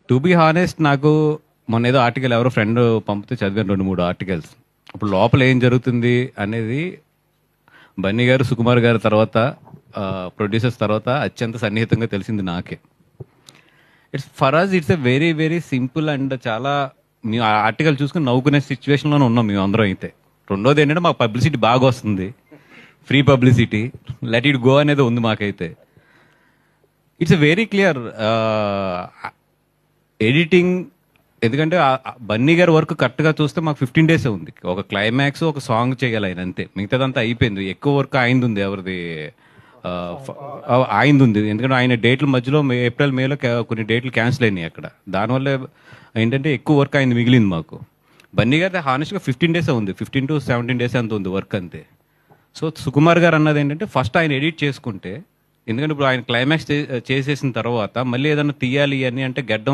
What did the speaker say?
To be honest, నాకు మొన్న ఏదో ఆర్టికల్ ఎవరో ఫ్రెండ్ పంపితే చదివాను 2-3 ఆర్టికల్స్. అప్పుడు లోపల ఏం జరుగుతుంది అనేది బన్నీ గారు, సుకుమార్ గారి తర్వాత, ప్రొడ్యూసర్స్ తర్వాత అత్యంత సన్నిహితంగా తెలిసింది నాకే. It's for us it's a very very simple and చాలా, మేము ఆ ఆర్టికల్ చూసుకుని నవ్వుకునే సిచ్యువేషన్లోనే ఉన్నాం మేము అందరం అయితే. రెండోది ఏంటంటే మాకు పబ్లిసిటీ బాగా వస్తుంది, free publicity, let it go అనేది ఉంది మాకైతే. It's very clear editing. ఎందుకంటే బన్నీ గారి వర్క్ కరెక్ట్గా చూస్తే మాకు 15 days ఉంది. ఒక క్లైమాక్స్, ఒక సాంగ్ చేయాలి ఆయన, అంతే. మిగతాదంతా అయిపోయింది. ఎక్కువ వర్క్ ఆయనది ఉంది. ఎవరిది? ఆయనది ఉంది. ఎందుకంటే ఆయన డేట్ల మధ్యలో ఏప్రిల్ మేలో కొన్ని డేట్లు క్యాన్సిల్ అయినాయి అక్కడ. దానివల్ల ఏంటంటే ఎక్కువ వర్క్ ఆయన మిగిలింది మాకు. బన్నీ గారి హానెస్ట్గా 15 days ఉంది, 15 to 17 days అంత ఉంది వర్క్, అంతే. సో సుకుమార్ గారు అన్నది ఏంటంటే ఫస్ట్ ఆయన ఎడిట్ చేసుకుంటే, ఎందుకంటే ఇప్పుడు ఆయన క్లైమాక్స్ చేసేసిన తర్వాత మళ్ళీ ఏదైనా తీయాలి అని అంటే గడ్డం